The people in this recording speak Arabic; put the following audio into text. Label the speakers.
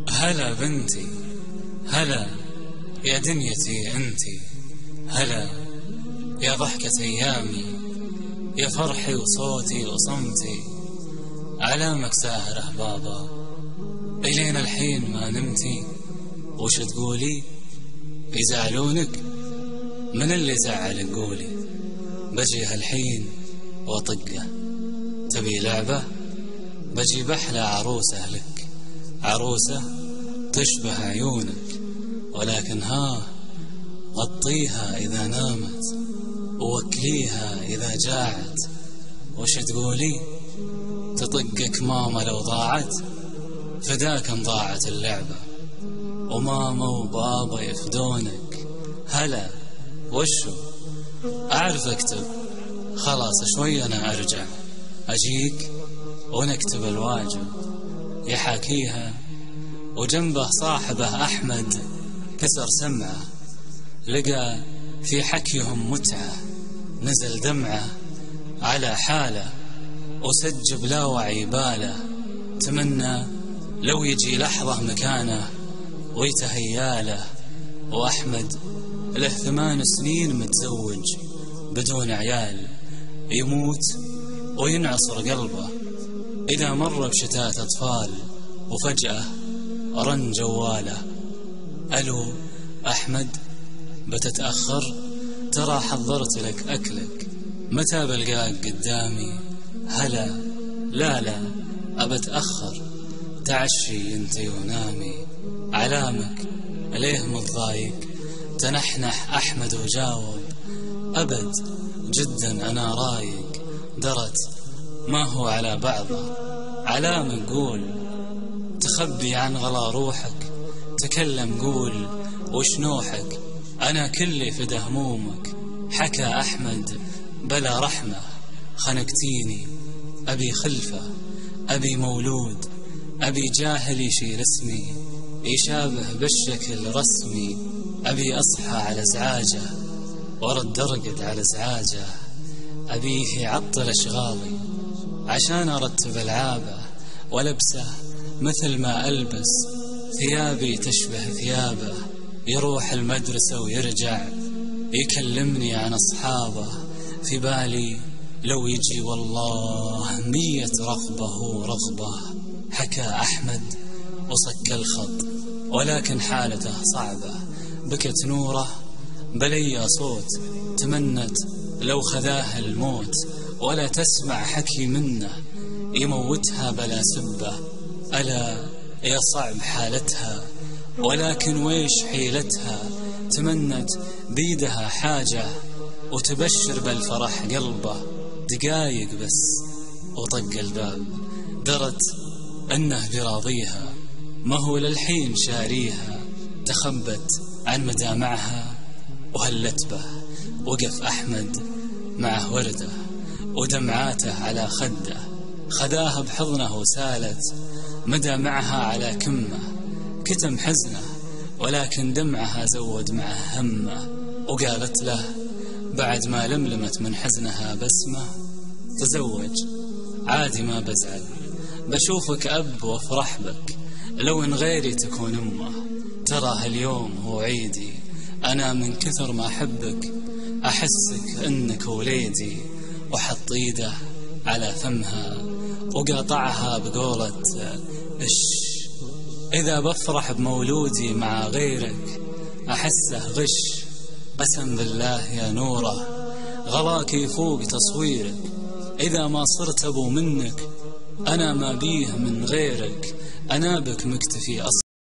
Speaker 1: هلا بنتي، هلا يا دنيتي انتي، هلا يا ضحكة ايامي، يا فرحي وصوتي وصمتي. علامك ساهرة بابا، الين الحين ما نمتي. وش تقولي؟ يزعلونك؟ من اللي زعلك قولي، بجي هالحين واطقه. تبي لعبة؟ بجيب احلى عروسة لك، عروسة تشبه عيونك، ولكن غطيها إذا نامت ووكليها إذا جاعت. وش تقولي؟ تطقك ماما لو ضاعت؟ فداك ان ضاعت اللعبة، وماما وبابا يفدونك. هلا وشو؟ أعرف أكتب، خلاص شوي أنا أرجع أجيك ونكتب الواجب. يحاكيها وجنبه صاحبه أحمد كسر سمعه، لقى في حكيهم متعة، نزل دمعه على حاله وسج بلا وعي باله. تمنى لو يجي لحظة مكانه ويتهياله. وأحمد له 8 سنين متزوج بدون عيال، يموت وينعصر قلبه إذا مر بشتات أطفال، وفجأة رن جواله. ألو أحمد، بتتأخر؟ ترى حضرت لك أكلك، متى بلقاك قدامي؟ هلا لا أبتأخر، تعشي انتي ونامي. علامك ليه متضايق؟ تنحنح أحمد وجاوب، أبد جدا أنا رايق، درت ما هو على بعضه. علامك قول، تخبي عن غلا روحك، تكلم قول وش نوحك، أنا كلي فدا همومك. حكى أحمد بلا رحمة، خنقتيني، أبي خلفة، أبي مولود، أبي جاهل يشيل اسمي يشابه بالشكل رسمي. أبي أصحى على ازعاجه ورد أرقد على ازعاجه، أبيه يعطل أشغالي عشان أرتب ألعابه، ولبسه مثل ما ألبس، ثيابي تشبه ثيابه، يروح المدرسة ويرجع يكلمني عن أصحابه. في بالي لو يجي والله 100 رغبة ورغبة. حكى أحمد وصك الخط، ولكن حالته صعبة، بكت نوره بلي صوت، تمنت لو خذاها الموت، ولا تسمع حكي منه يموتها بلا سبة. ألا يا صعب حالتها، ولكن ويش حيلتها، تمنت بيدها حاجة وتبشر بالفرح قلبه. دقايق بس وطق الباب، درت أنه براضيها، ما هو للحين شاريها. تخبت عن مدامعها وهلت به، وقف أحمد معه وردة ودمعاته على خده، خداها بحضنه وسالت مدامعها على كمه. كتم حزنه ولكن دمعها زود معه همه، وقالت له بعد ما لملمت من حزنها بسمة، تزوج عادي ما بزعل، بشوفك أب وافرح بك، لو إن غيري تكون أمه. ترى هاليوم هو عيدي، أنا من كثر ما أحبك أحسك إنك وليدي. وحط إيده على فمها وقاطعها بقولة إش، إذا بفرح بمولودي مع غيرك أحسه غش. قسم بالله يا نوره غلاك يفوق تصويرك، إذا ما صرت أبو منك أنا ما بيه من غيرك. أنا بك مكتفي أصلا.